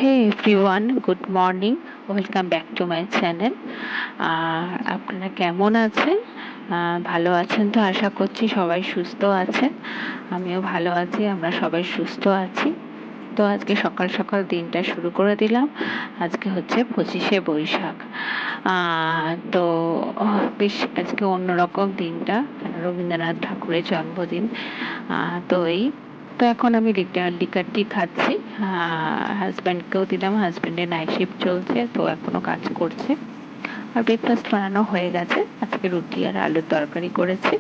Hey everyone, good morning, welcome back to my channel. আপনারা কেমন আছেন? ভালো আছেন তো? আশা করছি সবাই সুস্থ আছেন। আমিও ভালো আছি, আমরা সবাই সুস্থ আছি। তো আজকে সকাল সকাল দিনটা শুরু করে দিলাম। আজকে হচ্ছে 25শে বৈশাখ। তো বেশ আজকে অন্যরকম দিনটা, রবীন্দ্রনাথ ঠাকুরের জন্মদিন। তো এখন আমি লিকার টি খাচ্ছি। হাজব্যান্ডকেও দিলাম, হাজব্যান্ডের নাইট শিফট চলছে, তো এখনো কাজ করছে। আর ব্রেকফাস্ট বানানো হয়ে গেছে, আজকে রুটি আর আলুর তরকারি করেছি।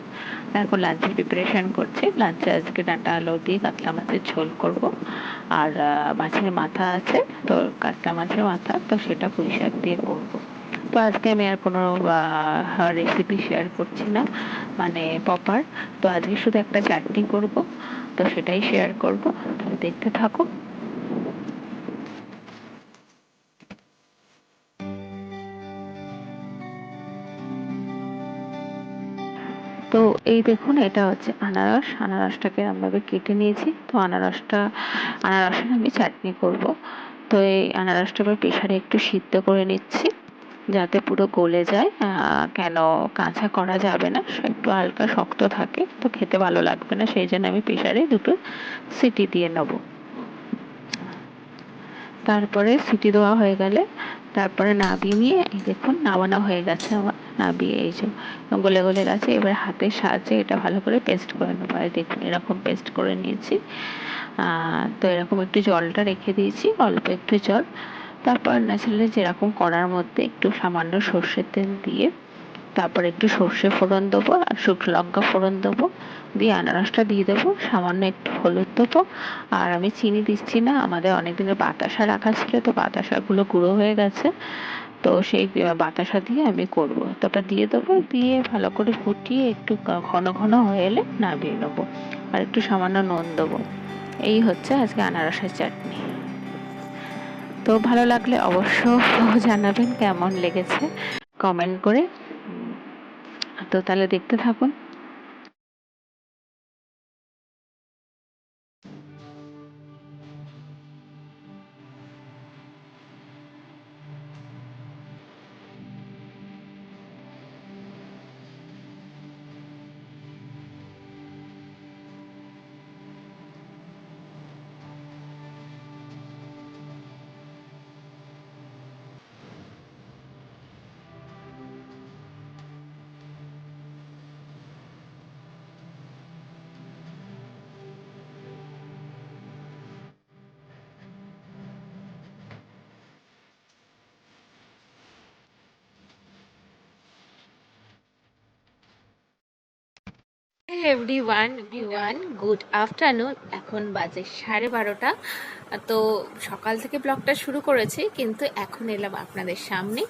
এখন লাঞ্চের প্রিপারেশন করছি। লাঞ্চে আজকে ডাঁটা আলু দিয়ে কাতলা মাছের ঝোল করব। আর মাছের মাথা আছে, তো কাতলা মাছের মাথা, তো সেটা পুঁই শাক দিয়ে করবো। তো আজকে আমি আর কোনো রেসিপি শেয়ার করছি না, মানে প্রপার। তো আজকে শুধু একটা চাটনি করব, তো সেটাই শেয়ার করব। দেখতে থাকো। তো এই দেখুন, এটা হচ্ছে আনারসটাকে আমভাবে কেটে নিয়েছি। তো আনারসের আমি চাটনি করব। তো এই আনারসটা এবার প্রেসারে একটু সিদ্ধ করে নিচ্ছি, যাতে পুরো গলে যায়। কেন কাঁচা করা যাবে না, একটু হালকা শক্ত থাকে, তো খেতে ভালো লাগবে না, সেই জন্য আমি প্রেসারে দুটো সিটি দিয়ে নেব। তারপরে সিটি দেওয়া হয়ে গেলে তারপরে নাবিয়ে নিয়ে, এই দেখুন নামানো হয়ে গেছে আমার। নাবিয়ে এই যে গলে গলে গেছে, এবার হাতের সাহায্যে এটা ভালো করে পেস্ট করে নেবো। আর দেখুন এরকম পেস্ট করে নিয়েছি। তো এরকম একটু জলটা রেখে দিয়েছি, অল্প একটু জল। তারপর ন্যাচারালি যেরকম কড়ার মধ্যে একটু সামান্য সর্ষের তেল দিয়ে, তারপর একটু সর্ষে ফোড়ন দেবো আর শুকনো লঙ্কা ফোড়ন দেবো, দিয়ে আনারসটা দিয়ে দেবো, সামান্য একটু হলুদ দেবো। আর আমি চিনি দিচ্ছি না, আমাদের অনেক দিনের বাতাসা রাখা ছিল, তো বাতাসাগুলো গুঁড়ো হয়ে গেছে, তো সেই বাতাসা দিয়ে আমি করবো। তো ওটা দিয়ে দেবো, দিয়ে ভালো করে ফুটিয়ে একটু ঘন ঘন হয়ে এলে নামিয়ে নেবো। আর একটু সামান্য নুন দেবো। এই হচ্ছে আজকে আনারসের চাটনি। তো ভালো লাগলে অবশ্য জানাবেন কেমন লেগেছে কমেন্ট করে। তো তাহলে দেখতে থাকুন। Everyone, good afternoon. এখন বাজে 12:30। তো সকাল থেকে ব্লগটা শুরু করেছি, কিন্তু এখন এলাম আপনাদের সামনে।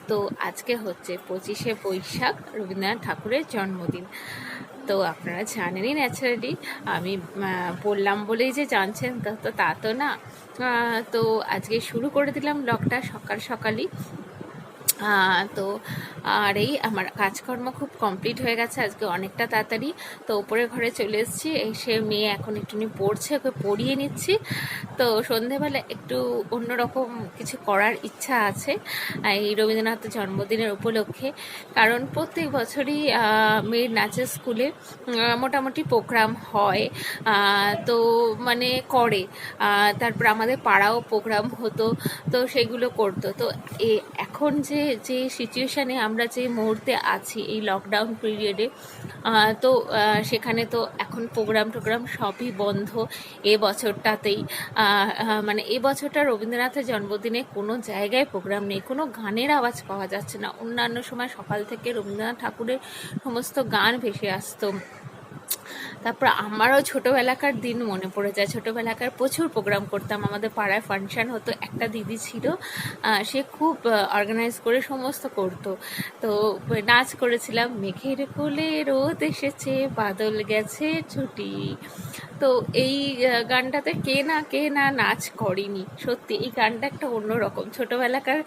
তো আজকে হচ্ছে 25শে বৈশাখ, রবীন্দ্রনাথ ঠাকুরের জন্মদিন। তো আপনারা জানেনই ন্যাচারালি, আমি বললাম বলেই যে জানছেন তা তো না। তো আজকে শুরু করে দিলাম ব্লগটা সকাল সকালই। তো আর এই আমার কাজকর্ম খুব কমপ্লিট হয়ে গেছে আজকে অনেকটা তাড়াতাড়ি। তো উপরে ঘরে চলে এসেছি, এসে মেয়ে এখন একটুখানি পড়ছে, ওকে পড়িয়ে নিচ্ছি। তো সন্ধেবেলা একটু অন্যরকম কিছু করার ইচ্ছা আছে এই রবীন্দ্রনাথ জন্মদিনের উপলক্ষে। কারণ প্রত্যেক বছরই মেয়ের নাচের স্কুলে মোটামুটি প্রোগ্রাম হয়, তো মানে করে। তারপর আমাদের পাড়াও প্রোগ্রাম হতো, তো সেগুলো করতো। তো এখন যে যে সিচুয়েশানে আমরা যে মুহূর্তে আছি এই লকডাউন পিরিয়ডে, তো সেখানে তো এখন টোগ্রাম সবই বন্ধ এ বছরটাতেই। মানে এ বছরটা রবীন্দ্রনাথের জন্মদিনে কোনো জায়গায় প্রোগ্রাম নেই, কোনো গানের আওয়াজ পাওয়া যাচ্ছে না। অন্যান্য সময় সকাল থেকে রবীন্দ্রনাথ ঠাকুরের সমস্ত গান ভেসে আসতো। তারপর আমারও ছোটোবেলাকার দিন মনে পড়ে যায়। ছোটোবেলাকার প্রচুর প্রোগ্রাম করতাম, আমাদের পাড়ায় ফাংশান হতো, একটা দিদি ছিল, সে খুব অর্গানাইজ করে সমস্ত করতো। তো নাচ করেছিলাম, মেঘের কোলে রোদ এসেছে, বাদল গেছে ছুটি। তো এই গানটাতে কে না নাচ করেনি। সত্যি এই গানটা একটা অন্যরকম ছোটোবেলাকার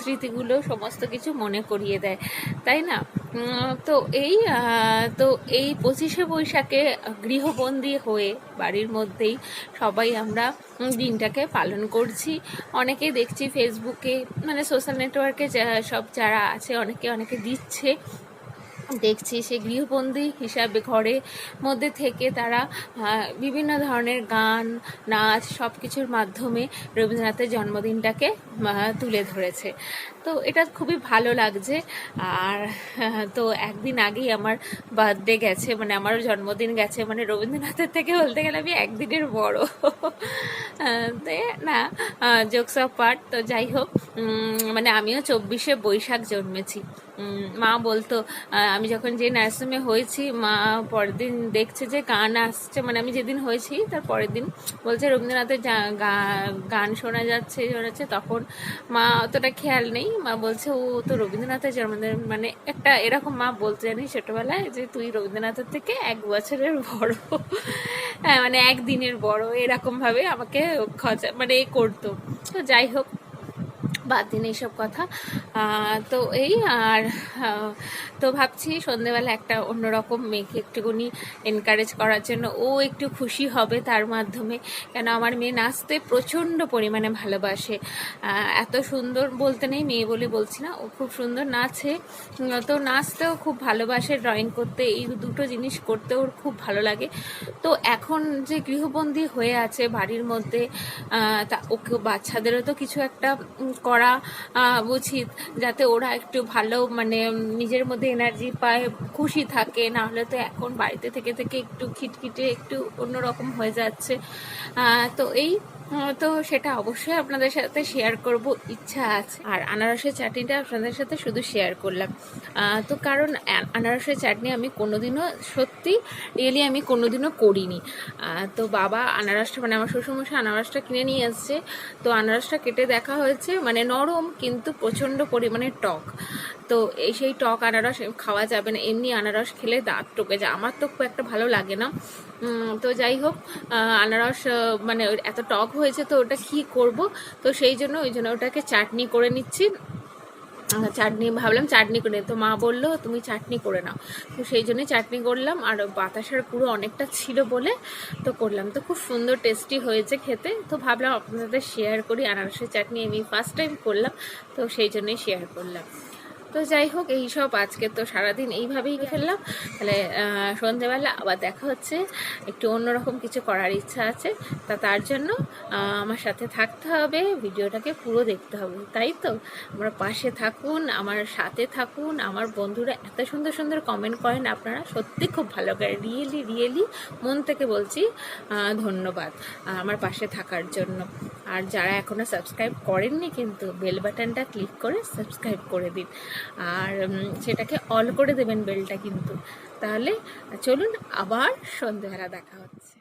স্মৃতিগুলো সমস্ত কিছু মনে করিয়ে দেয়, তাই না? তো এই 25শে বৈশাখে গৃহবন্দী হয়ে বাড়ির মধ্যেই সবাই আমরা দিনটাকে পালন করছি। অনেকেই দেখছি ফেসবুকে, মানে সোশ্যাল নেটওয়ার্কে সব যারা আছে অনেকে অনেকে দিচ্ছে, দেখছি সে গৃহবন্দী হিসাবে ঘরের মধ্যে থেকে তারা বিভিন্ন ধরনের গান, নাচ সব কিছুর মাধ্যমে রবীন্দ্রনাথের জন্মদিনটাকে তুলে ধরেছে। তো এটা খুবই ভালো লাগছে। আর তো একদিন আগেই আমার বার্থডে গেছে, মানে আমার জন্মদিন গেছে, মানে রবীন্দ্রনাথের থেকে বলতে গেলে আমি একদিনের বড়। না, জোকস অফ পার্ট। তো যাই হোক, মানে আমিও 24শে বৈশাখ জন্মেছি। মা বলতো, আমি যখন যে নার্সিংহোমে হয়েছি, মা পরের দিন দেখছে যে গান আসছে, মানে আমি যেদিন হয়েছি তার পরের দিন বলছে রবীন্দ্রনাথের গান শোনা যাচ্ছে। তখন মা অতটা খেয়াল নেই, মা বলছে ও তো রবীন্দ্রনাথের জন্মদিন, মানে একটা এরকম মা বলতে জানি ছোটবেলায় যে তুই রবীন্দ্রনাথের থেকে 1 বছরের বড়, হ্যাঁ মানে একদিনের বড়, এরকম ভাবে আমাকে মানে করতো। তো যাই হোক, বাদ দিন এইসব কথা। তো এই আর তো ভাবছি সন্ধেবেলা একটা অন্যরকম মেয়েকে একটুখানি এনকারেজ করার জন্য, ও একটু খুশি হবে তার মাধ্যমে। কেন আমার মেয়ে নাচতে প্রচণ্ড পরিমাণে ভালোবাসে। এত সুন্দর বলতে নেই, মেয়ে বলে বলছি না, ও খুব সুন্দর নাচে। তো নাচতেও খুব ভালোবাসে, ড্রয়িং করতে, এই দুটো জিনিস করতে ওর খুব ভালো লাগে। তো এখন যে গৃহবন্দী হয়ে আছে বাড়ির মধ্যে, তা ওকে বাচ্চাদেরও তো কিছু একটা করা উচিত, যাতে ওরা একটু ভালো মানে নিজের মধ্যে এনার্জি পায়, খুশি থাকে। না হলে তো এখন বাড়িতে থেকে থেকে একটু খিটখিটে, একটু অন্যরকম হয়ে যাচ্ছে। তো তো সেটা অবশ্যই আপনাদের সাথে শেয়ার করব, ইচ্ছা আছে। আর আনারসের চাটনিটা আপনাদের সাথে শুধু শেয়ার করলাম, তো কারণ আনারসের চাটনি আমি কোনোদিনও, সত্যি রিয়েলি আমি কোনোদিনও করিনি। তো বাবা আনারসটা, মানে আমার শ্বশুরমশাই আনারসটা কিনে নিয়ে এসছে। তো আনারসটা কেটে দেখা হয়েছে, মানে নরম কিন্তু প্রচণ্ড পরিমাণে টক। তো সেই টক আনারস খাওয়া যাবে না, এমনি আনারস খেলে দাঁত টোকে যায়, আমার তো খুব একটা ভালো লাগে না। তো যাই হোক, আনারস মানে এত টক হয়েছে, তো ওটা কি করব, তো সেই জন্য ওটাকে চাটনি করে নিচ্ছি। চাটনি ভাবলাম চাটনি করে, তো মা বললো তুমি চাটনি করে নাও, তো সেই জন্যই চাটনি করলাম। আর বাতাসার পুরো অনেকটা ছিল বলে তো করলাম, তো খুব সুন্দর টেস্টি হয়েছে খেতে। তো ভাবলাম আপনাদের শেয়ার করি, আনারসের চাটনি আমি ফার্স্ট টাইম করলাম, তো সেই জন্যই শেয়ার করলাম। তো যাই হোক, এইসব আজকে তো সারাদিন এইভাবেই ফেললাম। তাহলে সন্ধেবেলা আবার দেখা হচ্ছে, একটু অন্যরকম কিছু করার ইচ্ছা আছে। তার জন্য আমার সাথে থাকতে হবে, ভিডিওটাকে পুরো দেখতে হবে, তাই তো? আমার পাশে থাকুন, আমার সাথে থাকুন। আমার বন্ধুরা এত সুন্দর সুন্দর কমেন্ট করেন, আপনারা সত্যি খুব ভালো করে, রিয়েলি রিয়েলি মন থেকে বলছি ধন্যবাদ আমার পাশে থাকার জন্য। আর যারা এখনও সাবস্ক্রাইব করেননি, কিন্তু বেল বাটনটা ক্লিক করে সাবস্ক্রাইব করে দিন, আর সেটাকে অল করে দেবেন বেলটা কিন্তু। তাহলে চলুন, আবার সন্ধ্যেবেলা দেখা হচ্ছে।